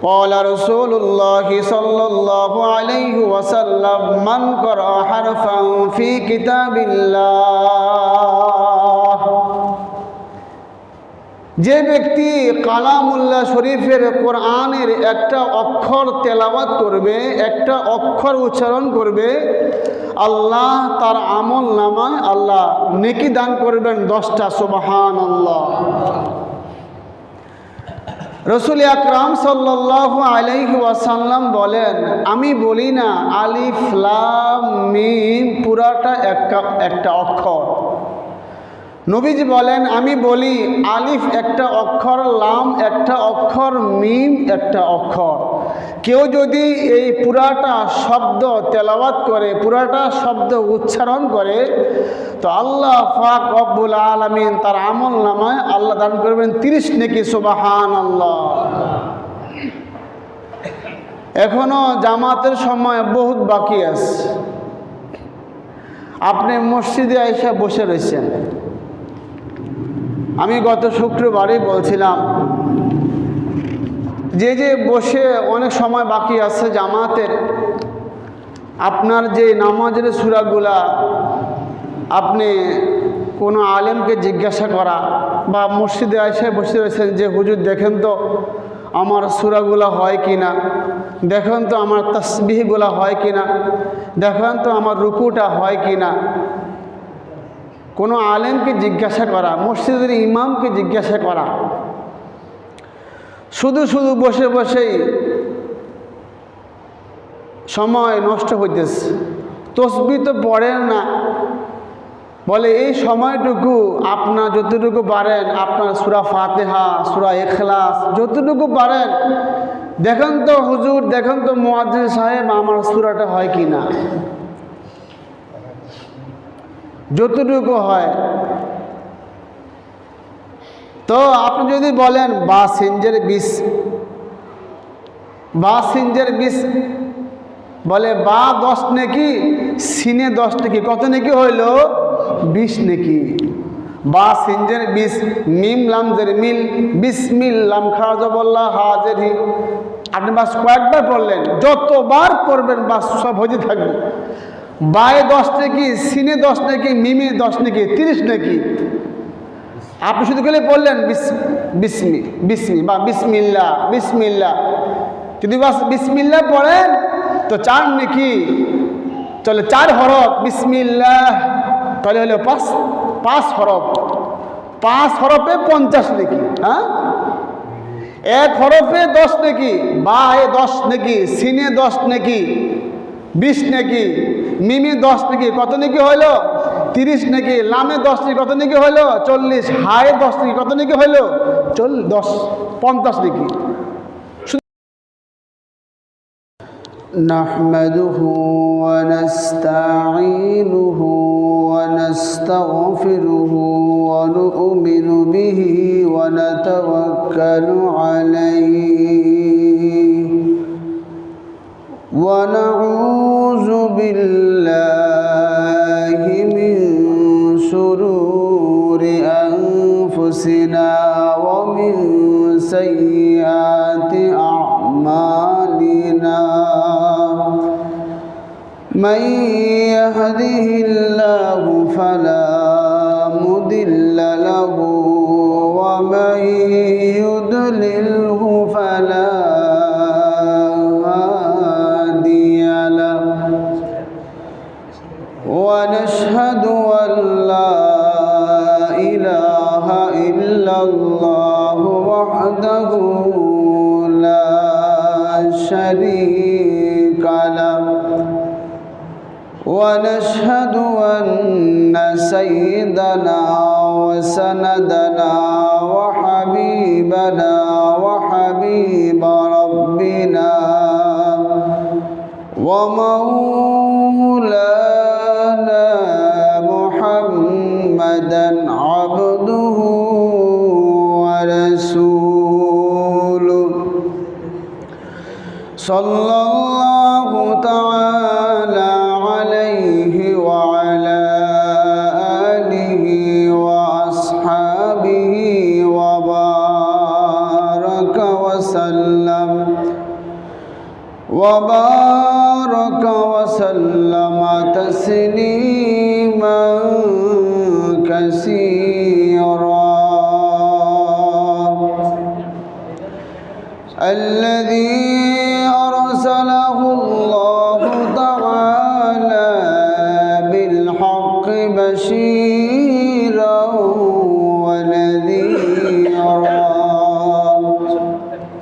قال رسول الله صلى الله عليه وسلم من قرأ حرفا في كتاب الله যে ব্যক্তি কালামুল্লাহ শরীফের কোরআনের একটা অক্ষর তেলাওয়াত করবে, একটা অক্ষর উচ্চারণ করবে, আল্লাহ তার আমল নামায় আল্লাহ নেকি দান করবেন 10টা। সুবহানাল্লাহ। রাসূল আকরাম সাল্লাল্লাহু আলাইহি ওয়াসাল্লাম বলেন, আমি বলি না আলিফ লাম মিম পুরাটা একটা অক্ষর। নবীজি বলেন, আমি বলি আলিফ একটা অক্ষর, লাম একটা অক্ষর, মিম একটা অক্ষর। কেউ যদি এই পুরাটা শব্দ তেলাওয়াত করে, পুরাটা শব্দ উচ্চারণ করে, তো আল্লাহ পাক রব্বুল আলামিন তার আমল নামায় আল্লাহ দান করবেন 30 নেকি। সুবহানাল্লাহ। এখনো জামাতের সময় বহুত বাকি আছে। আপনি মসজিদে এসে বসে রয়েছেন। আমি গত শুক্রবারই বলছিলাম যে বসে অনেক সময় বাকি আছে জামাতের, আপনার যে নামাজের সূরাগুলা আপনি কোনো আলেমকে জিজ্ঞাসা করা, বা মসজিদে এসে বসে রয়েছেন যে হুজুর দেখেন তো আমার সূরাগুলা হয় কি না, দেখেন তো আমার তাসবিহগুলা হয় কি না, দেখেন তো আমার রুকুটা হয় কি না। কোনো আলেমকে জিজ্ঞাসা করা, মসজিদের ইমামকে জিজ্ঞাসা করা, শুধু শুধু বসে বসেই সময় নষ্ট হইতেছে। তসবিহ তো পড়েন না, বলে এই সময়টুকু আপনার যতটুকু পারেন, আপনার সূরা ফাতিহা, সূরা ইখলাস যতটুকু পারেন দেখেন তো হুজুর, দেখেন তো মুয়াজ্জিন সাহেব আমার সূরাটা হয় কি না। যতটুকু হয়। তো আপনি যদি বলেন বা সিনজের 20 বলে বা 10 নেকি, সিনে 10 নেকি, কত নেকি হইল? 20 নেকি। বা সিনজের 20, মিম লামজের মিল, বিসমিল লাম খারাজবল্লাহ হাজেরি। আপনি বাস কয়েকবার পড়লেন, যতবার পড়বেন বাস সব হয়ে থাকবে। বায়ে 10 নেকি, সিনে 10 নেকি, মিমে 10 নেকি, 30 নেকি। আপনি শুধু গেলে বললেন বিসমি বা বিসমিল্লাহ বিসমিল্লাহ। যদি বাস বিসমিল্লাহ পড়েন তো 4 নেকি চলে, 4 হরফ বিসমিল্লাহ, তাহলে হলো 5 হরফ। 5 হরফে 50 নেকি। হ্যাঁ, 1 হরফে 10 নেকি, বায়ে 10 নেকি, সিনে 10 নেকি, 20 নেকি, মিমে 10 নেকি, কত নেকি হইল? 30 নেকি। লামে 10 নেকি, কত নেকি হইল? 40। হায়ে 10 নেকি, কত নেকি হইল? 50 নেকি। নাহমাদুহু ওয়া নাস্তাঈনুহু ওয়া নাস্তাগফিরুহু ওয়া নু'মিনু বিহি ওয়া নাতাওয়াক্কালু আলাইহি ওয়া নাউযু বিল্লাহি মিন শুরুরি আনফুসিনা ওয়া মিন সাইয়্যাতি আ'মালিনা। من يهده الله فلا مضل له ومن يضلله فلا هادي له ونشهد أن لا إله إلا الله وحده لا شريك له ونشهد أن سيدنا وسندنا وحبيبنا وحبيب ربنا ومولانا محمدا عبده ورسوله صلى الله تعالى عليه وعلى آله وأصحابه وبارك وسلم وبارك وسلم تسليما كثيرا الذي أرسله الله تعالى بالحق بشيرا ونذيرا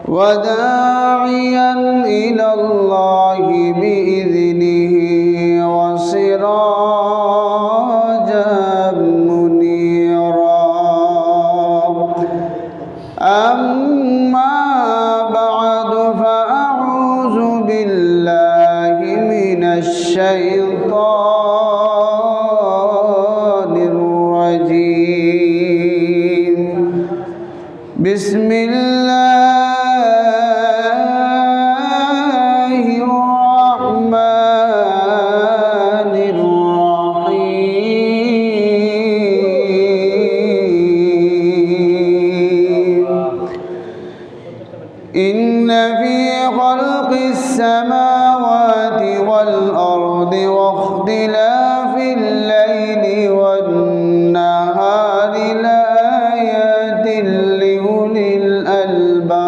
وداعيا إلى الله بإذنه وسراجا منيرا أما بعد فأعوذ بالله من الشيطان الرجيم بسم الله الرحمن الرحيم إن في خلق السماوات والأرض واختلاف الليل والنهار لآيات لأولي الألباب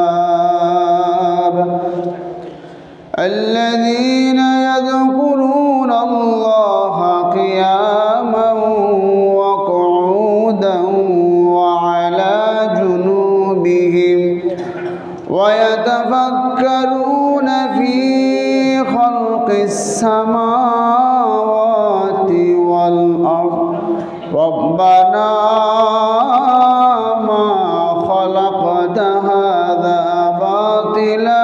الذين يذكرون الله قياما وقعودا وعلى جنوبهم ويتفكرون في خلق السماوات والأرض ربنا ما خلقت هذا باطلا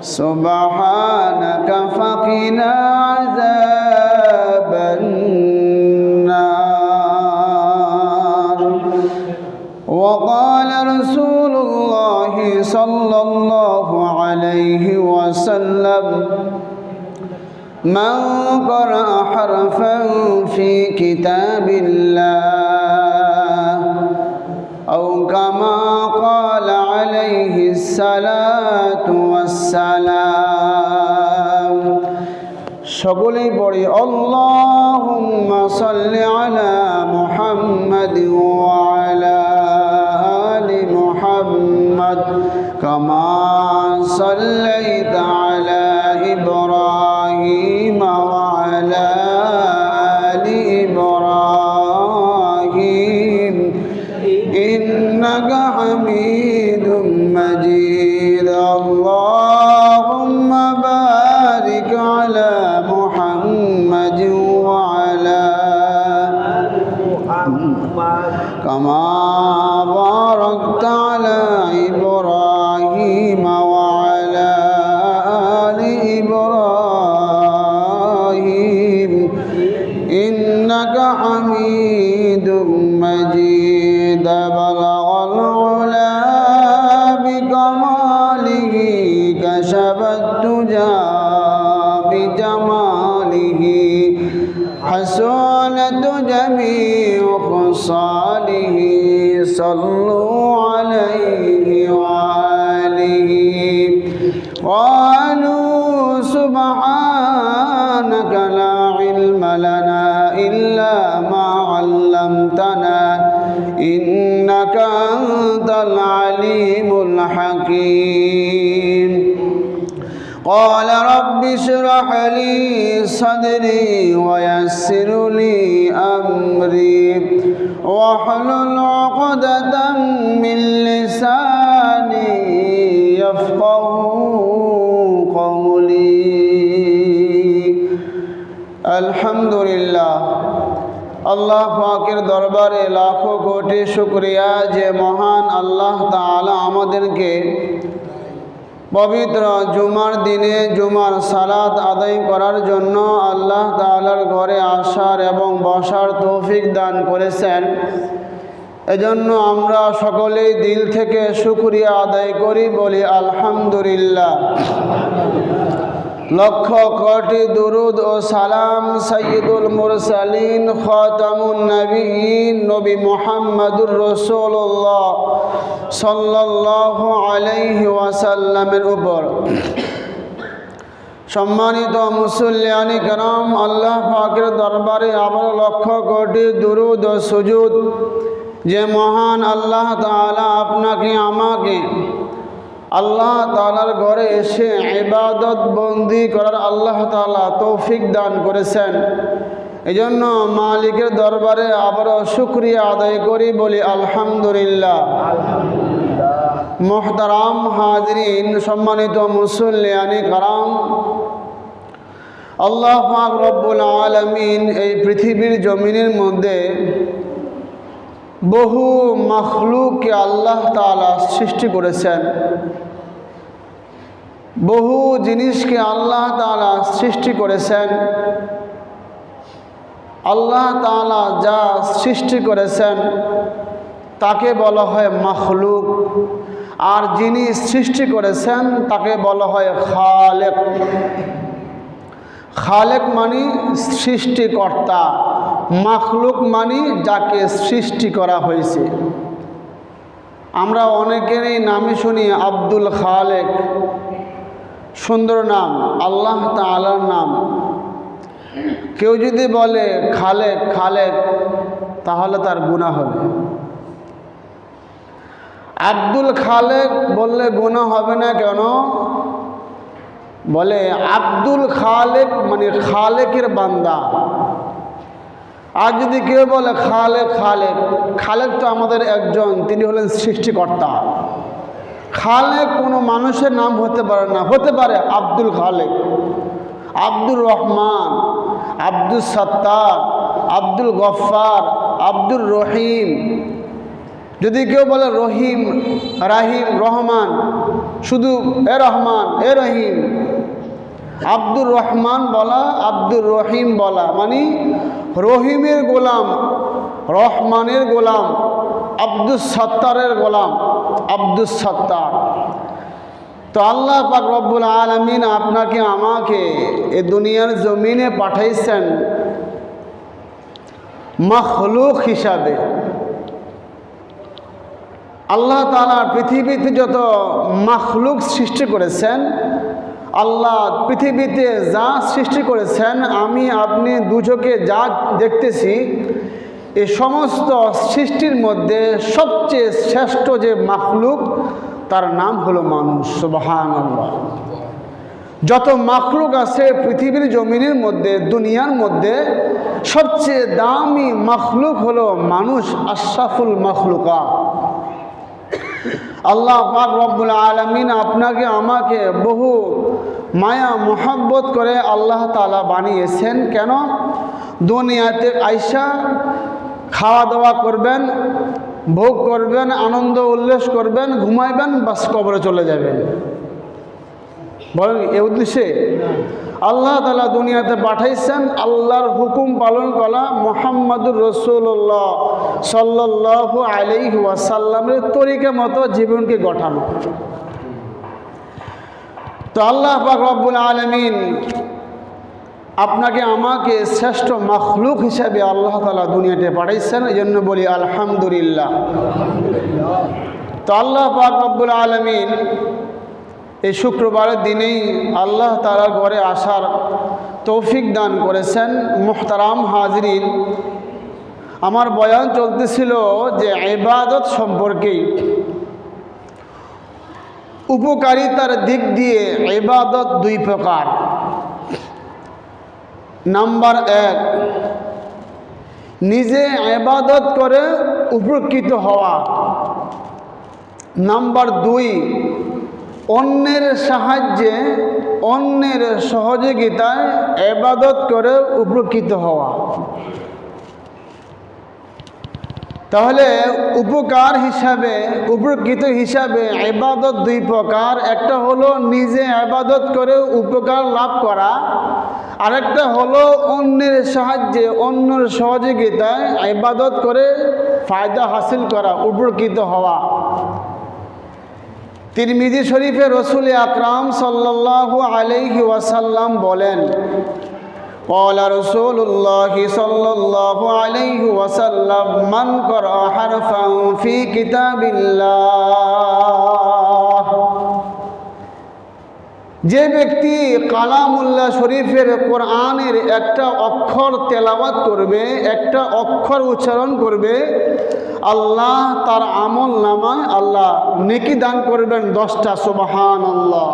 سبحانك فقنا عذاب النار وقال رسول الله صلى الله عليه وسلم من قرأ حرفا في كتاب الله أو كما قال عليه الصلاة والسلام সকলেই পড়ি আল্লাহুম্মা সাল্লি আলা মুহাম্মাদিন ওয়া আলা আলি মুহাম্মাদ কামা সাল্লাইতা আলা ইব্রাহিম ওয়া আলা আলি ইব্রাহিম ইন্নাকা হামিদুম মাজিদ আল্লাহুম্মা বারিক আলা محمد وعلى محمد كما باركت على إبراهيم وعلى آل إبراهيم إنك حميد مجيد بلغ العلا بكماله كشف الدجى بجماله حسنت جميع خصاله صلوا عليه وآله قالوا سبحانك لا علم لنا إلا ما علمتنا إنك أنت العليم الحكيم قال رب اشرح لي صدري ويسر لي أمري واحلل عقدة من لساني يفقهوا قولي الحمد لله আল্লাহ পাকের দরবারে লাখো কোটি শুকরিয়া যে মহান আল্লাহ তাআলা আমাদেরকে পবিত্র জুমার দিনে জুমার সালাত আদায় করার জন্য আল্লাহ তাআলার ঘরে আসার এবং বসার তৌফিক দান করেছেন। এজন্য আমরা সকলেই দিল থেকে শুকরিয়া আদায় করি, বলি আলহামদুলিল্লাহ। লক্ষ কোটি দুরুদ ও সালাম সাইয়্যিদুল মুরসালিন খাতামুন নবিয়্যিন নবী মুহাম্মদুর রাসূলুল্লাহ সাল্লাল্লাহু আলাইহি ওয়াসাল্লামের উপর। সম্মানিত মুসল্লিয়ানি কেরাম, আল্লাহ পাকের দরবারে আবার লক্ষ কোটি দুরূদ ও সুজুদ যে মহান আল্লাহ তাআলা আপনাকে আমাকে আল্লাহ তাআলার ঘরে এসে ইবাদত বন্দি করার আল্লাহ তাআলা তৌফিক দান করেছেন। এজন্য মালিকের দরবারে আবারও শুকরিয়া আদায় করি, বলি আলহামদুলিল্লাহ। মুহতারাম হাজরিন, সম্মানিত মুসল্লিয়ানি কারাম, আল্লাহ পাক রব্বুল আলামিন এই পৃথিবীর জমিনের মধ্যে বহু মাখলুককে আল্লাহ তাআলা সৃষ্টি করেছেন। বহু জিনিসকে আল্লাহ তাআলা সৃষ্টি করেছেন। আল্লাহ তাআলা যা সৃষ্টি করেছেন তাকে বলা হয় মাখলুক, আর যিনি সৃষ্টি করেছেন তাকে বলা হয় খালেক। খালেক মানে সৃষ্টিকর্তা, মাখলুক মানে যাকে সৃষ্টি করা হয়েছে। আমরা অনেকেরই নামে শুনি আব্দুল খালেক, সুন্দর নাম, আল্লাহ তাআলার নাম। কেউ যদি বলে খালেক খালেক তাহলে তার গুনাহ হবে। আব্দুল খালেক বললে গুনাহ হবে না কেন? বলে আব্দুল খালেক মানে খালেকের বান্দা। আর যদি কেউ বলে খালেক খালেক, খালেক তো আমাদের একজন, তিনি হলেন সৃষ্টিকর্তা। খালেক কোনো মানুষের নাম হতে পারে না, হতে পারে আব্দুল খালেক, আব্দুর রহমান, আব্দুল সত্তার, আব্দুল গফফার, আব্দুর রহিম। যদি কেউ বলে রহিম রাহিম রহমান, শুধু এ রহমান এ রহিম, আব্দুর রহমান বলা আব্দুর রহিম বলা মানে রহিমের গোলাম, রহমানের গোলাম, আব্দুল সত্তারের গোলাম, আব্দুল সত্তার। তো আল্লাহ পাক রব্বুল আলামিন আপনাকে আমাকে এই দুনিয়ার জমিনে পাঠাইছেন মাখলুক হিসাবে। আল্লাহ তাআলা পৃথিবীতে যত মাখলুক সৃষ্টি করেছেন, আল্লাহ পৃথিবীতে যা সৃষ্টি করেছেন, আমি আপনি দুচোখে যা দেখতেছি, এই সমস্ত সৃষ্টির মধ্যে সবচেয়ে শ্রেষ্ঠ যে মাখলুক তার নাম হলো মানুষ। সুবহানাল্লাহ। যত মাখলুক আছে পৃথিবীর জমিনের মধ্যে, দুনিয়ার মধ্যে সবচেয়ে দামি মাখলুক হলো মানুষ, আশরাফুল মাখলুকাত। আল্লাহ পাক রব্বুল আলামিন আপনাকে আমাকে বহু মায়া মোহাব্বত করে আল্লাহ তাআলা বানিয়েছেন। কেন? দুনিয়াতে আইসা খাওয়া দাওয়া করবেন, ভোগ করবেন, আনন্দ উল্লাস করবেন, ঘুমাইবেন, বাস কবরে চলে যাবেন। বলেন এই উদ্দেশ্যে আল্লাহ তাআলা দুনিয়াতে পাঠাইছেন আল্লাহর হুকুম পালন করা, মুহাম্মাদুর রাসূলুল্লাহ সাল্লাল্লাহু আলাইহি ওয়াসাল্লামের তরিকা মতো জীবনকে গঠানো। তো আল্লাহ পাক রব্বুল আলামিন আপনাকে আমাকে শ্রেষ্ঠ মাখলুক হিসাবে আল্লাহ তাআলা দুনিয়াতে পাঠাইছেন, এই জন্য বলি আলহামদুলিল্লাহ। তো আল্লাহ পাক রব্বুল আলামিন এই শুক্রবারের দিনেই আল্লাহ তাআলার ঘরে আসার তৌফিক দান করেছেন। মুহতারাম হাজরিন, আমার বয়ান চলতেছিল যে ইবাদত সম্পর্কে। উপকারিতার দিক দিয়ে ইবাদত দুই প্রকার। নাম্বার 1, নিজে ইবাদত করে উপকৃত হওয়া। নাম্বার 2, অন্যের সাহায্যে, অন্যের সহযোগিতায় ইবাদত করে উপকৃত হওয়া। তাহলে উপকার হিসাবে, উপকৃত হিসাবে ইবাদত দুই প্রকার। একটা হলো নিজে ইবাদত করে উপকার লাভ করা, আরেকটা হলো অন্যের সাহায্যে, অন্যের সহযোগিতায় ইবাদত করে ফায়দা হাসিল করা, উপকৃত হওয়া। তিরমিজি শরীফে রাসূল আকরাম সাল্লাল্লাহু আলাইহি ওয়াসাল্লাম বলেন, قال رسول الله صلى الله عليه وسلم من قرأ حرفا في كتاب الله যে ব্যক্তি কালামুল্লাহ শরীফের কোরআনের একটা অক্ষর তেলাওয়াত করবে, একটা অক্ষর উচ্চারণ করবে, আল্লাহ তার আমল নামায় আল্লাহ নেকি দান করবেন 10টা। সুবহানাল্লাহ।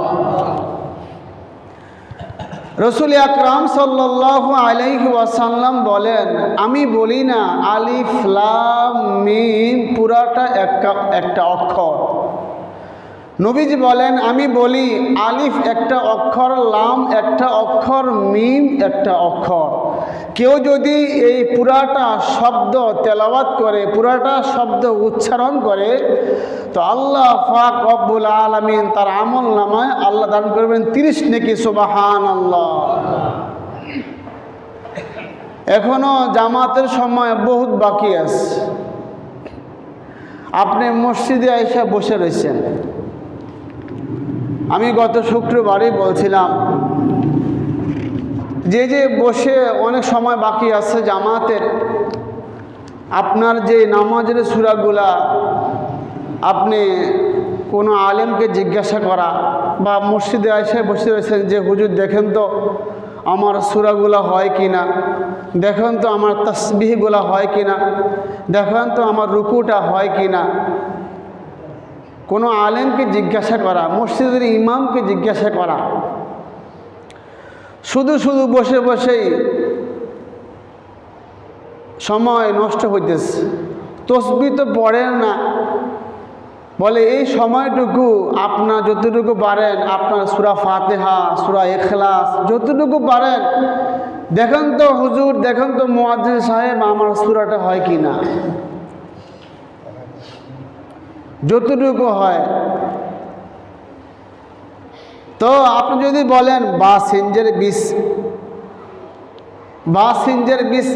রসুল আকরাম সাল্লাল্লাহু আলাইহি ওয়াসাল্লাম বলেন, আমি বলি না আলিফ লাম মিম পুরাটা একটা অক্ষর। নবীজি বলেন, আমি বলি আলিফ একটা অক্ষর, লাম একটা অক্ষর, মিম একটা অক্ষর। কেউ যদি এই পুরাটা শব্দ তেলাওয়াত করে, পুরাটা শব্দ উচ্চারণ করে, তো আল্লাহ পাক রব্বুল আলামিন তার আমল নামায় আল্লাহ দান করবেন 30 নেকি। সুবহানাল্লাহ। এখনো জামাতের সময় বহুত বাকি আছে। আপনি মসজিদে এসে বসে রয়েছেন। আমি গত শুক্রবারই বলছিলাম যে বসে অনেক সময় বাকি আছে জামাতের, আপনার যে নামাজের সূরাগুলা আপনি কোনো আলেমকে জিজ্ঞাসা করা, বা মসজিদে এসে বসে রয়েছেন যে হুজুর দেখেন তো আমার সূরাগুলা হয় কি না, দেখেন তো আমার তাসবিহগুলা হয় কি না, দেখেন তো আমার রুকুটা হয় কি না। কোনো আলেমকে জিজ্ঞাসা করা, মসজিদের ইমামকে জিজ্ঞাসা করা, শুধু শুধু বসে বসেই সময় নষ্ট হইতেছে। তসবিহ তো পড়েন না, বলে এই সময়টুকু আপনার যতটুকু পারেন আপনার সূরা ফাতিহা, সূরা ইখলাস যতটুকু পারেন দেখেন তো হুজুর, দেখেন তো মুয়াজ্জিন সাহেব আমার সূরাটা হয় কি না। যতটুকু হয়। তো আপনি যদি বলেন বা সিনজের 20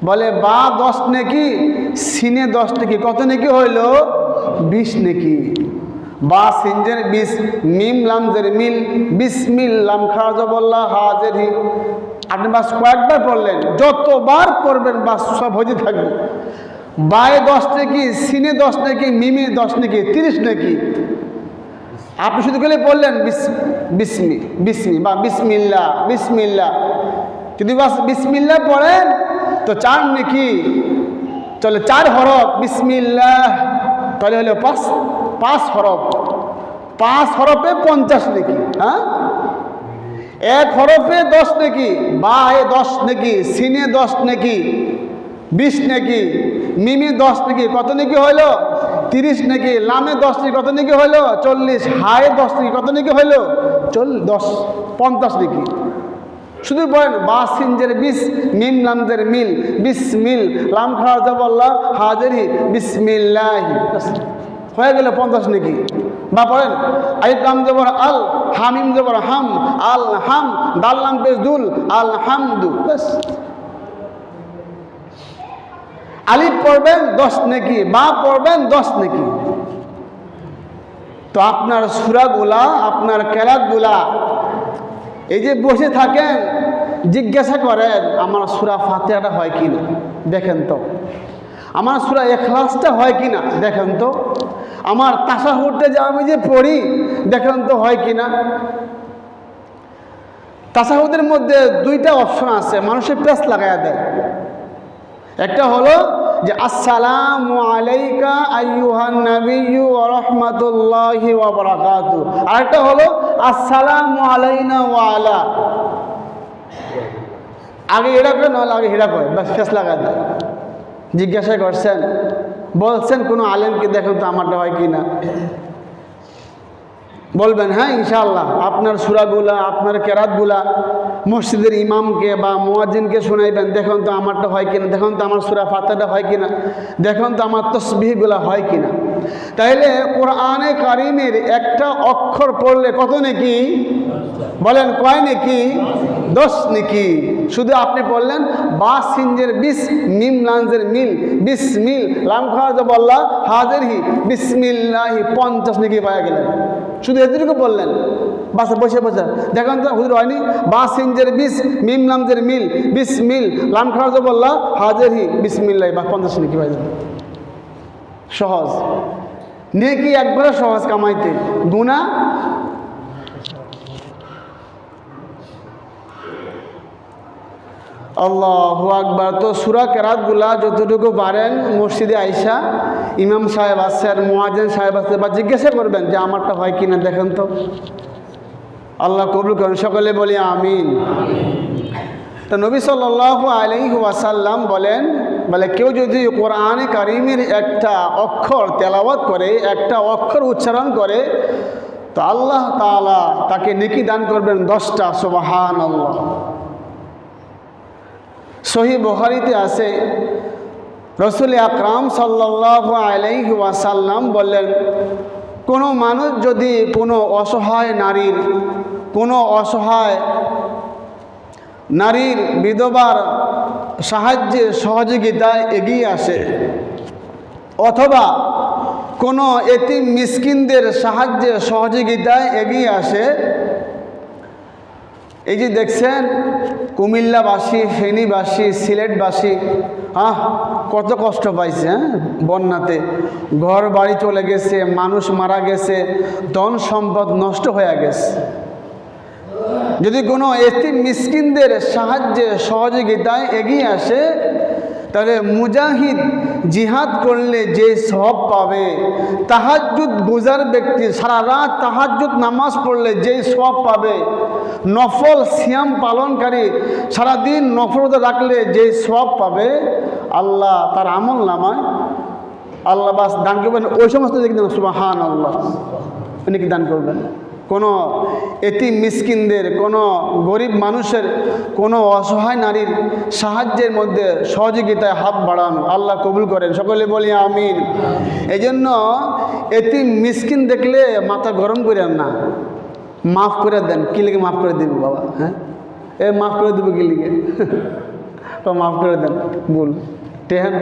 বলে বা 10 নেকি, সিনে 10 নেকি, কত নেকি হইল? 20 নেকি। বা সিনজের 20, মিম লামজের মিল, বিসমিল লাম খারজাবল্লাহ হাজেরি। আপনি বাস কয়েকবার পড়লেন, যতবার পড়বেন বাস সব হয়ে থাকবে। বায়ে 10 নেকি, সিনে 10 নেকি, মিমে 10 নেকি, 30 নেকি। আপনি শুধু গেলে বললেন বিসমি বা বিসমিল্লাহ বিসমিল্লাহ। যদি বাস বিসমিল্লাহ পড়েন তো 4 নেকি, চলে 4 হরফ বিসমিল্লাহ, তাহলে হলো 5 হরফ। 5 হরফে 50 নেকি। হ্যাঁ, 1 হরফে 10 নেকি, বায়ে 10 নেকি, সিনে 10 নেকি, 20 নেকি, মিমি 10 নেকি, কত নেকি হইল? 30 নেকি। লামে 10 নেকি, কত নেকি হইল? 40। হায়ে 10 নেকি, কত নেকি হইল? 50 নেকি। শুধু বলেন বা সিনজের 20, মিম লামজের মিল, বিসমিল লাম খারজাবল্লাহ হাজেরি বিসমিল্লাহ, হয়ে গেল 50 নেকি। বা পড়েন আলিফ লাম জবর আল, হামিম জবর হাম, আল হাম, দাল লাম পেশ দুল, আল হামদু। বাস। আলিফ পড়বেন 10 নেকি, বা পড়বেন 10 নেকি। তো আপনার সূরাগুলা, আপনার কেরাতগুলা, এই যে বসে থাকেন জিজ্ঞাসা করেন আমার সূরা ফাতিহাটা হয় কি না, দেখেন তো। আমার সূরা ইখলাসটা হয় কি না, দেখেন তো। আমার তাশাহুদে যে আমি যে পড়ি দেখেন তো হয় কি না। তাশাহুদের মধ্যে 2টা অপশন আছে, মানুষের প্রেস লাগায়া দেয়। একটা হলো যে আসসালামু আলাইকা আইয়ুহান নাবিয়্যু ওয়া রাহমাতুল্লাহি ওয়া বারাকাতুহু, আর একটা হলো আসসালামু আলাইনা ওয়া আলা। আগে এটা করে, নাহলে আগে হেরা করে, বাস ফেস লাগা দেয়। জিজ্ঞাসা করছেন, বলছেন কোনো আলেমকে দেখেন তো আমারটা হয় কি না। বলবেন হ্যাঁ ইনশাআল্লাহ। আপনার সূরাগুলা, আপনার কেরাতগুলা মসজিদের ইমামকে বা মুয়াজ্জিনকে শোনাইবেন, দেখুন তো আমারটা হয় কিনা, দেখুন তো আমার সূরা ফাতিহাটা হয় কিনা, দেখুন তো আমার তাসবিহগুলা হয় কিনা। তাইলে কোরআনে কারিমের একটা অক্ষর পড়লে কত নেকি? বলেন কয় নেকি? 10 নেকি। শুধু আপনি বললেন বা সিনজের বিস, মিম লাঞ্জের মিল, বিসমিল, লাম খাওয়া যে বললা হাজের হি, বিসমিল্লাহি, 50 নেকি পাওয়া গেলেন। শুধু এদেরকে বললেন, বাসা বসে বসে দেখেন তো হুজুর হয়নি? বা সিনজের বিস, মিম লামজের মিল, বিসমিল, লাম খাওয়া যে বললা হাজের হি, বিসমিল্লাহি, বা 50 নেকি পাওয়া যাবে। সহজ নেকি, একবারে সহজ কামাইতে, গুনাহ আল্লাহু আকবার। তো সূরা কেরাতগুলা যতটুকু পারেন মসজিদে আইসা ইমাম সাহেব আসছেন, মুয়াজ্জিন সাহেব আসছে, বা জিজ্ঞাসা করবেন যে আমারটা হয় কিনা দেখেন তো। আল্লাহ কবুল করেন, সকলে বলি আমিন। তো নবী সাল্লাল্লাহু আলাইহি ওয়াসাল্লাম বলেন, বলে কেউ যদি কোরআনে কারিমের একটা অক্ষর তেলাওয়াত করে, একটা অক্ষর উচ্চারণ করে, তো আল্লাহ তাআলা তাকে নেকি দান করবেন 10টা। সুবহানাল্লাহ। সহিহ বুখারীতে আছে, রাসূল আকরাম সাল্লাল্লাহু আলাইহি ওয়াসাল্লাম বললেন, কোনো মানুষ যদি কোনো অসহায় নারীর বিধবার সাহায্যে সহযোগিতায় এগিয়ে আসে, অথবা কোনো এতিম মিসকিনদের সাহায্যে সহযোগিতায় এগিয়ে আসে। এই যে দেখছেন কুমিল্লাবাসী, ফেনীবাসী, সিলেটবাসী কত কষ্ট পাইছে, বন্যাতে ঘর বাড়ি চলে গেছে, মানুষ মারা গেছে, ধন সম্পদ নষ্ট হয়ে গেছে। যদি কোনো এতিম মিসকিনদের সাহায্যে সহযোগিতায় এগিয়ে আসে, তাহলে মুজাহিদ জিহাদ করলে যে সওয়াব পাবে, তাহাজ্জুদ গুজার ব্যক্তি সারা রাত তাহাজ্জুদ নামাজ পড়লে যে সওয়াব পাবে, নফল সিয়াম পালনকারী সারাদিন নফল রাখলে যে সওয়াব পাবে, আল্লাহ তার আমল নামায় আল্লাহ বাস দান করবেন। ওই সমস্ত দেখবেন সুবহানাল্লাহ উনি দান করবেন। কোনো এতিম মিসকিনদের, কোনো গরিব মানুষের, কোনো অসহায় নারীর সাহায্যের মধ্যে সহযোগিতায় হাত বাড়ানো আল্লাহ কবুল করেন, সকলে বলি আমিন। এই জন্য এতিম মিসকিন দেখলে মাথা গরম করেন না, মাফ করে দেন। কি লিখে মাফ করে দেব বাবা? মাফ করে দেবো কি লিখে? তো মাফ করে দেন, বল টেহেন।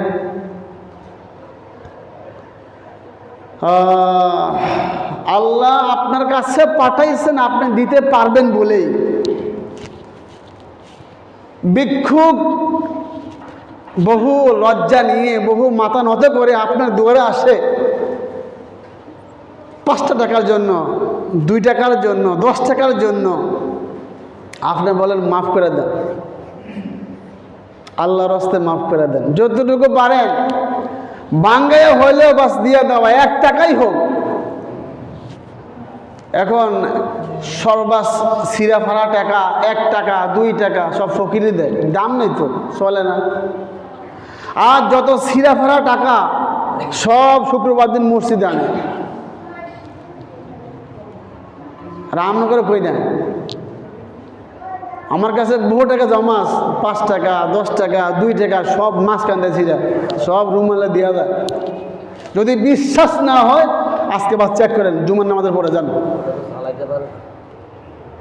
আল্লাহ আপনার কাছে পাঠাইছেন আপনি দিতে পারবেন বলেই। ভিক্ষুক বহু লজ্জা নিয়ে, বহু মাথা নত করে আপনার দুয়ারে আসে 5 টাকার জন্য, 2 টাকার জন্য, 10 টাকার জন্য। আপনি বলেন মাফ করে দেন, আল্লাহর রাস্তে মাফ করে দেন। যতটুকু পারেন বাঙ্গায় হইলেও বাস দিয়ে দেওয়া, 1 টাকাই হোক। এখন সর্বাস সিরা ফাড়া টাকা, 1 টাকা, 2 টাকা সব ফকিরে দেয়, দাম নেই তো, চলে না। আর যত সিরা ফাড়া টাকা সব শুক্রবার দিন মসজিদে আনে। রামনগরে কই দেন? আমার কাছে বহু টাকা জমা, 5 টাকা, 10 টাকা, 2 টাকা সব মাছ কান্দে ছিঁড়া, সব রুমালে দেওয়া যায়। যদি বিশ্বাস না হয় আজকে বাস চেক করেন, জুমার নামাজের পরে যান,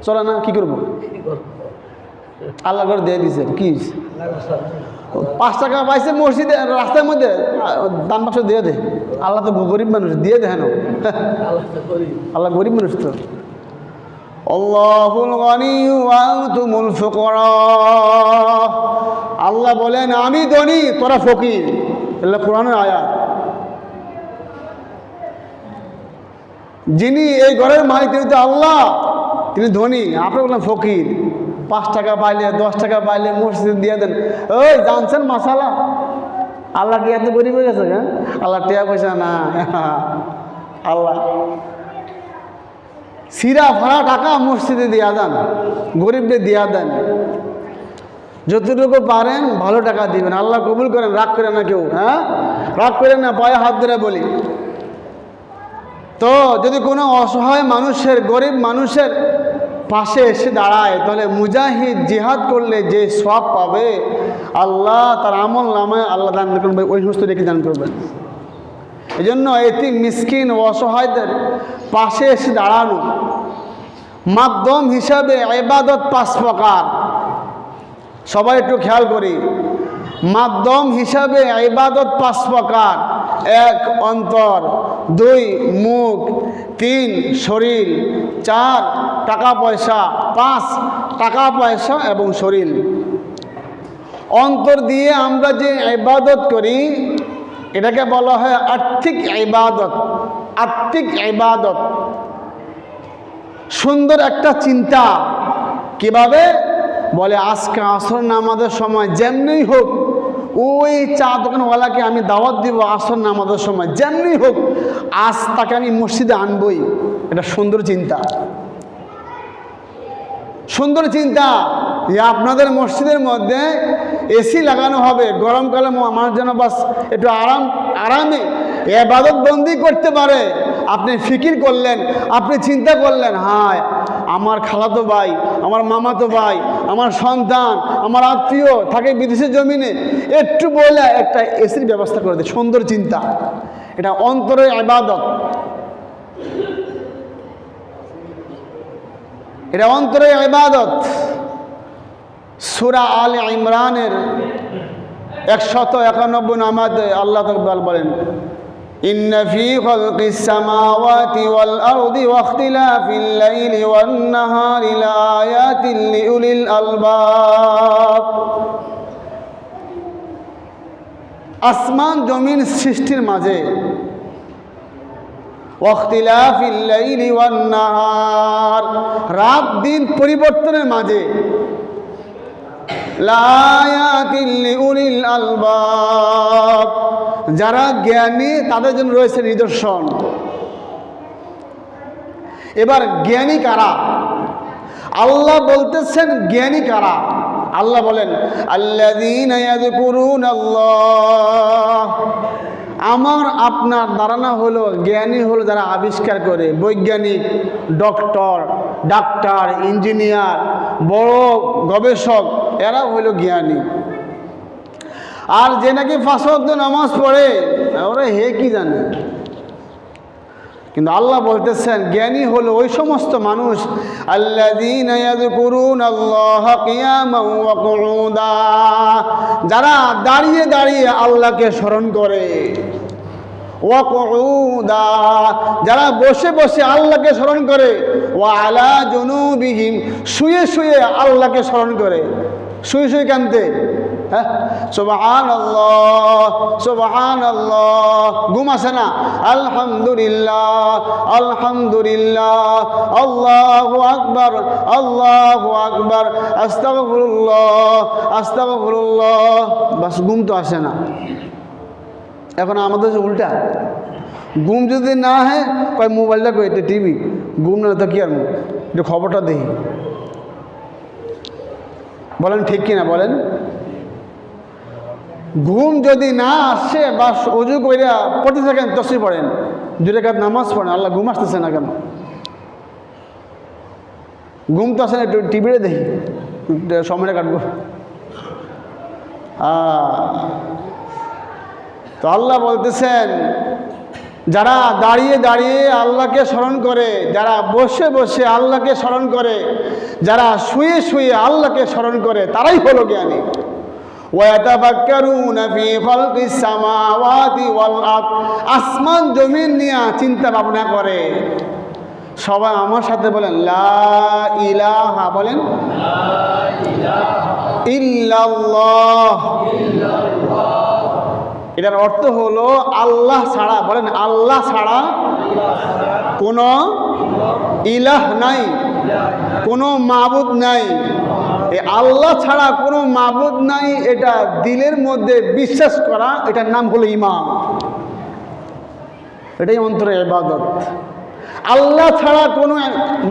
চলে না। কি করবো? আল্লাহ করে দিয়ে দিছে। কি 5 টাকা পাইছে মসজিদে, রাস্তার মধ্যে দান বাক্স দিয়ে দে। আল্লাহ তো গরিব মানুষ, দিয়ে দেন। আল্লাহ গরিব মানুষ তো। আল্লাহুল গনি ওয়া আনতুমুল ফুকারা। আল্লাহ বলেন আমি ধনী, তোরা ফকির। আল্লাহ কোরআনের আয়াত। যিনি এই ঘরের মালিক তিনি তো আল্লাহ, তিনি ধনী, আপনি বললেন ফকির। 5 টাকা পাইলে, 10 টাকা পাইলে মসজিদে দিয়ে দেন। ওই জানছেন মাসালা, আল্লাহ কি এত গরিব হয়ে গেছে? আল্লাহ টিয়া পয়সা না, আল্লাহ সিরা ভাড়া টাকা মসজিদে দিয়া দেন, গরিবদের দিয়া দেন। যতটুকু পারেন ভালো টাকা দিবেন, আল্লাহ কবুল করেন। রাগ করেন না কেউ, রাগ করেন না, পায়ে হাত ধরে বলি। তো যদি কোনো অসহায় মানুষের, গরিব মানুষের পাশে এসে দাঁড়ায়, তাহলে মুজাহিদ জিহাদ করলে যে সওয়াব পাবে, আল্লাহ তার আমল নামায় আল্লাহ দান করবেন, ওই সমস্ত রেখে দান করবেন। এই জন্য এতিম মিসকিন ও অসহায়দের পাশে এসে দাঁড়ানো, মাধ্যম হিসাবে ইবাদত 5 প্রকার। সবাই একটু খেয়াল করি, মাধ্যম হিসাবে ইবাদত 5 প্রকার। 1 অন্তর, 2 মুখ, 3 শরীর, 4 টাকা পয়সা, 5 টাকা পয়সা এবং শরীর। অন্তর দিয়ে আমরা যে ইবাদত করি এটাকে বলা হয় আর্থিক ইবাদত। আর্থিক ইবাদত সুন্দর একটা চিন্তা। কিভাবে বলে, আজকে আসর নামাজের সময় যেমনি হোক ওই চা দোকানওয়ালাকে আমি দাওয়াত দিব, আসর নামাজের সময় যেমনি হোক আজ তাকে আমি মসজিদে আনবই। এটা সুন্দর চিন্তা। সুন্দর চিন্তা যে আপনাদের মসজিদের মধ্যে এসি লাগানো হবে, গরমকালে আমার যেন বাস একটু আরামে ইবাদত বন্দি করতে পারে। আপনি ফিকির করলেন, আপনি চিন্তা করলেন, হায় আমার খালাতো ভাই, আমার মামাতো ভাই, আমার সন্তান, আমার আত্মীয় থাকে বিদেশের জমিনে, একটু বলে একটা এসির ব্যবস্থা করে দেয়। সুন্দর চিন্তা। এটা অন্তরের ইবাদত। এটা অন্তরের ইবাদত। সূরা আলে ইমরানের 191 নামাজে আল্লাহ তাআলা বলেন, ইন্না ফী খালকিস সামাওয়াতি ওয়াল আরদি ওয়াখতিলাফিল লাইলি ওয়ান নাহারি লাআয়াতিন লিউলিল আলবাব। আসমান জমিন সৃষ্টির মাঝে, ওয়াখতিলাফিল লাইলি ওয়ান নাহার রাত দিন পরিবর্তনের মাঝে, লাআয়াতিন লিউলিল আলবাব যারা জ্ঞানী তাদের জন্য রয়েছে নিদর্শন। এবার জ্ঞানী কারা? আল্লাহ বলতেছেন জ্ঞানী কারা? আল্লাহ বলেন, আল্লাযীনা ইয়াযকুরুনাল্লাহ। আমার আপনার ধারণা হলো জ্ঞানী হলো যারা আবিষ্কার করে, বৈজ্ঞানিক, ডাক্তার, ইঞ্জিনিয়ার, বড় গবেষক, এরা হলো জ্ঞানী। আর যে নাকি 5 ওয়াক্ত নামাজ পড়ে ওরা হে কি জানে। কিন্তু আল্লাহ বলতেছেন জ্ঞানী হলো ওই সমস্ত মানুষ, আল্লাযীনা ইয়াযকুরুনাল্লাহা কিয়ামান ওয়া কুউদা, যারা দাঁড়িয়ে দাঁড়িয়ে আল্লাহকে স্মরণ করে, ওয়া কুউদা যারা বসে বসে আল্লাহকে স্মরণ করে, ওয়া আলা জুনুবিহিম শুয়ে শুয়ে আল্লাহকে স্মরণ করে। শুয়ে শুয়ে কাঁদতে, হ্যাঁ, সুবহানাল্লাহ সুবহানাল্লাহ। ঘুম আসে না? আলহামদুলিল্লাহ আলহামদুলিল্লাহ, আল্লাহু আকবার আল্লাহু আকবার, আস্তাগফিরুল্লাহ আস্তাগফিরুল্লাহ। বাস ঘুম তো আসে না। এখন আমাদের উল্টা, ঘুম যদি না হয় কয় মোবাইলটা কই, এটা টিভি। ঘুম না তো কি আর একটু খবরটা দেখি। বলেন ঠিক কিনা বলেন? ঘুম যদি না আসে বাস অজু কইরা পড়তে থাকেন, তসবিহ পড়েন, 2 রাকাত নামাজ পড়েন, আল্লাহ ঘুম আসতেছে না কেন? ঘুম তো আসে না, একটু টিভিতে দেখি, সময়টা কাটবো। তো আল্লাহ বলতেছেন যারা দাঁড়িয়ে দাঁড়িয়ে আল্লাহকে স্মরণ করে, যারা বসে বসে আল্লাহকে স্মরণ করে, যারা শুয়ে শুয়ে আল্লাহকে স্মরণ করে, তারাই হলো জ্ঞানী। ওয়াতাফাক্কারুনা ফী খালকিস সামাওয়াতি ওয়াল আরদ, আসমান জমিন নিয়ে চিন্তা ভাবনা করে। সবাই আমার সাথে বলেন লা ইলাহা, বলেন লা ইলাহা ইল্লাল্লাহ। এটার অর্থ হলো আল্লাহ ছাড়া, বলেন আল্লাহ ছাড়া কোনো ইলাহ নাই, কোনো মাবুদ নাই। এই আল্লাহ ছাড়া কোনো মাবুদ নাই, এটা দিলের মধ্যে বিশ্বাস করা, এটার নাম হলো ঈমান। এটাই অন্তরে ইবাদত। আল্লাহ ছাড়া কোনো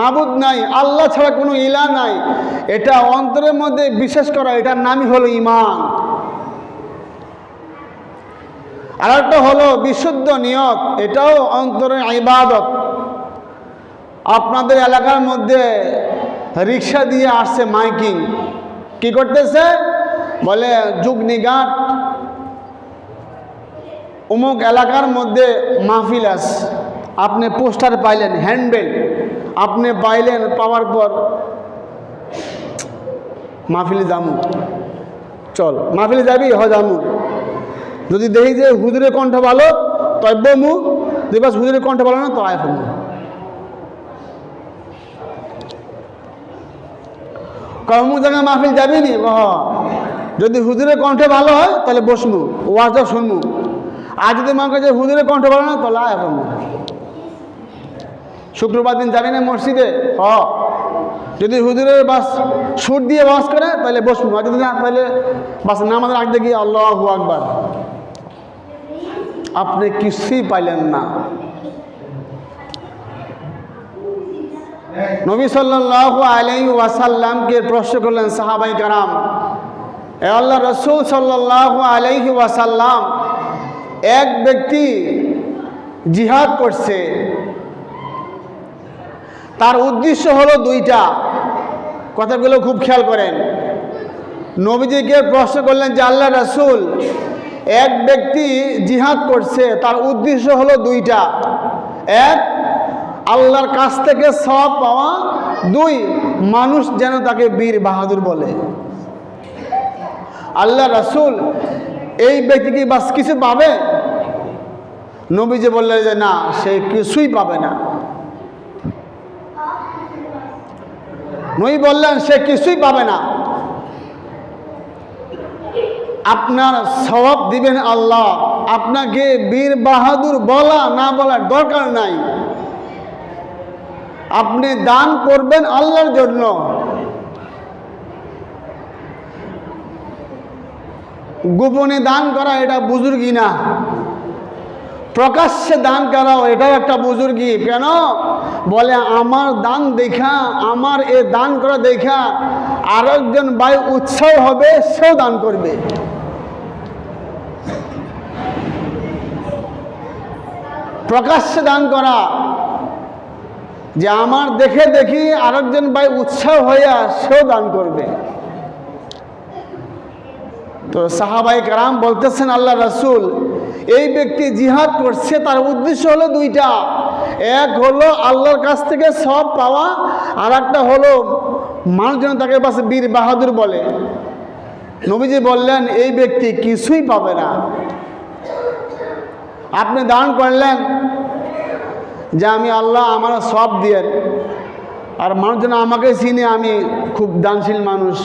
মাবুদ নাই, আল্লাহ ছাড়া কোনো ইলাহ নাই, এটা অন্তরের মধ্যে বিশ্বাস করা, এটার নামই হলো ঈমান। আর একটা হলো বিশুদ্ধ নিয়ত, এটাও অন্তরের ইবাদত। আপনাদের এলাকার মধ্যে রিক্সা দিয়ে আসছে মাইকিং, কি করতেছে? বলে যুগনিঘাট অমুক এলাকার মধ্যে মাহফিল আছে, আপনি পোস্টার পাইলেন, হ্যান্ডবেল, আপনি পাইলেন, পাওয়ার পর মাহফিলে যামু, চল মাহফিলে যাবি, যামু। যদি দেখি যে হুজুরের কণ্ঠ ভালো তব্যমু, যদি বাস হুজুরের কণ্ঠ ভালো না তো আয়ফমু। কমু জায়গায় মাহফিল যাবি নি, যদি হুজুরের কণ্ঠ ভালো হয় তাহলে বসমু, ওয়াজটা শুনমু। আর যদি মনে করে যে হুজুরের কণ্ঠ ভালো না তাহলে আয়ফমু। শুক্রবার দিন যাবি না মসজিদে, যদি হুজুরের বাস সুর দিয়ে ওয়াজ করে তাহলে বসবো, আর যদি না তাহলে বাস নামাজের আগে গিয়ে আল্লাহু আকবার। আপনি কিছুই পাইলেন না। নবী সাল্লাল্লাহু আলাইহি ওয়াসাল্লামকে প্রশ্ন করলেন সাহাবায়ে কেরাম, এ আল্লাহ রাসূল সাল্লাল্লাহু আলাইহি ওয়াসাল্লাম, এক ব্যক্তি জিহাদ করছে, তার উদ্দেশ্য হলো দুইটা। কথাগুলো খুব খেয়াল করেন। নবীজিকে প্রশ্ন করলেন যে আল্লাহ রাসূল, এক ব্যক্তি জিহাদ করছে, তার উদ্দেশ্য হলো দুইটা। এক, আল্লাহর কাছ থেকে সওয়াব পাওয়া। দুই, মানুষ যেন তাকে বীর বাহাদুর বলে। আল্লাহ রাসূল, এই ব্যক্তি কি বাস কিছু পাবে? নবীজি বললেন যে না, সে কিছুই পাবে না। নবী বললেন সে কিছুই পাবে না। আপনার সওয়াব দিবেন আল্লাহ, আপনাকে বীর বাহাদুর বলা না বলার দরকার নাই। আপনি দান করবেন আল্লাহর জন্য। গোপনে দান করা এটা বুজুর্গি না, প্রকাশ্যে দান করাও এটাও একটা বুজুর্গি। কেন? বলে আমার দান দেখা, আমার এ দান করা দেখা আরেকজন ভাই উৎসাহ হবে, সেও দান করবে। প্রকাশ্যে দান করা, যে আমার দেখে দেখি আরেকজন ভাই উৎসাহ হইয়া সেও দান করবে। তো সাহাবায়ে কেরাম বলতেছেন আল্লাহ রাসূল, এই ব্যক্তি জিহাদ করছে, তার উদ্দেশ্য হলো দুইটা। এক হলো আল্লাহর কাছ থেকে সওয়াব পাওয়া, আর একটা হলো মানুষজন তাকে পাশে বীর বাহাদুর বলে। নবীজি বললেন এই ব্যক্তি কিছুই পাবে না। আপনি দান করলেন যে আমি আল্লাহ আমার সওয়াব দিয়েন, আর মানুষজন আমাকে চিনে আমি খুব দানশীল মানুষ,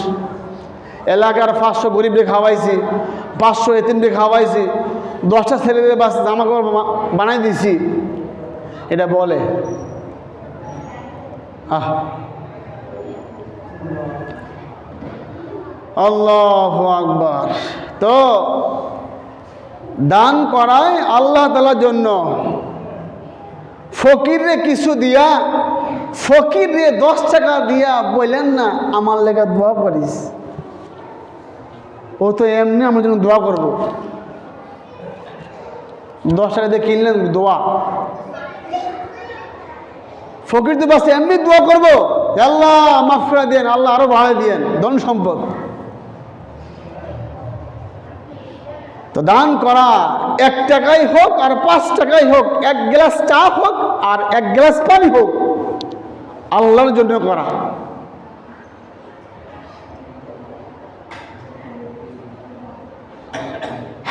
এলাকার 500 গরিবকে খাওয়াইছি, 500 এতিমকে খাওয়াইছি, 10টা ছেলেদের বাস জামা কাপড় বানাই দিছি, এটা বলে। আল্লাহু আকবার। তো দান করায় আল্লাহ তাআলার জন্য। ফকিরে কিছু দিয়া, ফকিরে 10 টাকা দিয়া বললেন না আমার লেগে দোয়া করিস, ও তো এমনি আমার জন্য দোয়া করবো। 10 টাকা দিয়ে কিনলেন দোয়া। ফকির তো বাস এমনি দোয়া করবো, আল্লাহ মাফ করে দেন, আল্লাহ আরো বাড়ায় দেন ধন সম্পদ। তো দান করা 1 টাকাই হোক আর 5 টাকাই হোক, 1 গ্লাস চা হোক আর 1 গ্লাস পানি হোক, আল্লাহর জন্য করা।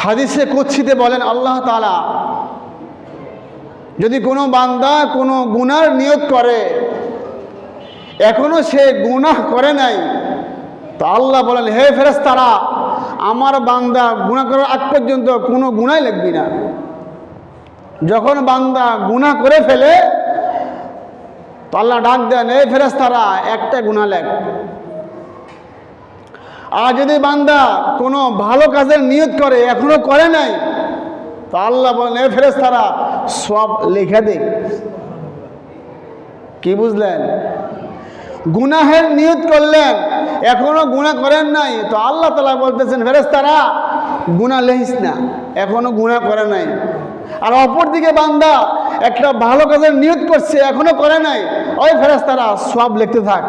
হাদিসে কুদসিতে বলেন আল্লাহ তাআলা, যদি কোনো বান্দা কোনো গুনার নিয়ত করে, এখনো সে গুনাহ করে নাই, তো আল্লাহ বলেন হে ফেরেশতারা, আমার বান্দা গুনাহ করার আগ পর্যন্ত কোনো গুনাহ লিখবি না। যখন বান্দা গুনাহ করে ফেলে তো আল্লাহ ডাক দেন, হে ফেরেশতারা একটা গুনাহ লেখ। আর যদি বান্দা কোনো ভালো কাজের নিয়ত করে, এখনো করে নাই, তো আল্লাহ বলেন হে ফেরেশতারা সওয়াব লিখে দে। কি বুঝলেন? গুনাহের নিয়ত করলেন, এখনো গুনাহ করেন নাই, তো আল্লাহ তাআলা বলতেছেন ফেরেশতারা গুনাহ লিখিস না, এখনো গুনাহ করে নাই। আর অপরদিকে বান্দা একটা ভালো কাজের নিয়ত করছে, এখনো করে নাই, ওই ফেরেশতারা সওয়াব লিখতে থাক।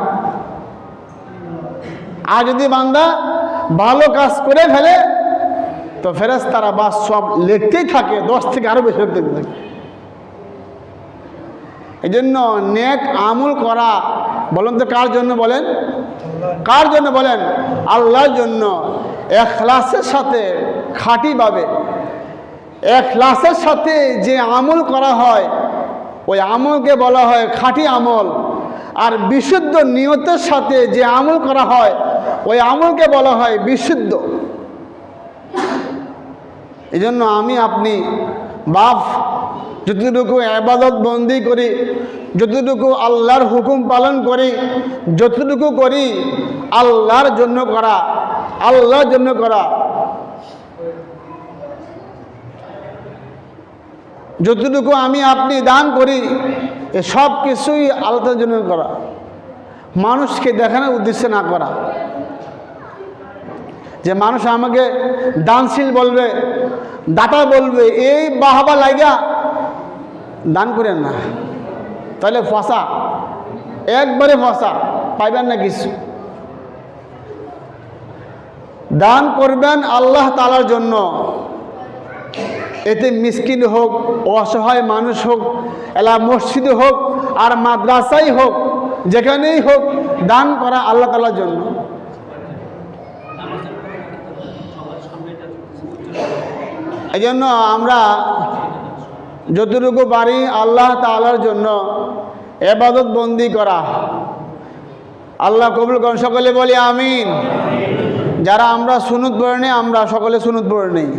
আর যদি বান্দা ভালো কাজ করে ফেলে তো ফেরেশতারা বাস সওয়াব লিখতেই থাকে, 10 থেকে আরো বেশি লিখতে থাকে। এই জন্য নেক আমল করা, বলেন তো কার জন্য? বলেন কার জন্য? বলেন আল্লাহর জন্য। ইখলাসের সাথে, খাঁটিভাবে ইখলাসের সাথে যে আমল করা হয় ওই আমলকে বলা হয় খাঁটি আমল। আর বিশুদ্ধ নিয়তের সাথে যে আমল করা হয় ওই আমলকে বলা হয় বিশুদ্ধ। এই জন্য আমি আপনি বাপ যতটুকু ইবাদত বন্দি করি, যতটুকু আল্লাহর হুকুম পালন করি, যতটুকু করি আল্লাহর জন্য করা, আল্লাহর জন্য করা। যতটুকু আমি আপনি দান করি এ সব কিছুই আল্লাহর জন্য করা, মানুষকে দেখানোর উদ্দেশ্যে না করা। যে মানুষ আমাকে দানশীল বলবে, দাতা বলবে, এই বাহাবা লাগা দান করেন না, তাহলে ফসা, একবারে ফসা, পাইবেন না কিছু। দান করবেন আল্লাহ তাআলার জন্য। এতে মিসকিন হোক, অসহায় মানুষ হোক, এলা মসজিদ হোক আর মাদ্রাসাই হোক, যেখানেই হোক দান করা আল্লাহ তাআলার জন্য। এই জন্য আমরা যতটুকু পারি আল্লাহ তাআলার জন্য ইবাদত বন্দি করা। আল্লাহ কবুল করুন, সকলে বলি আমিন। যারা আমরা সুন্নত পড়ে নেই, আমরা সকলে সুন্নত পড়ে নেই।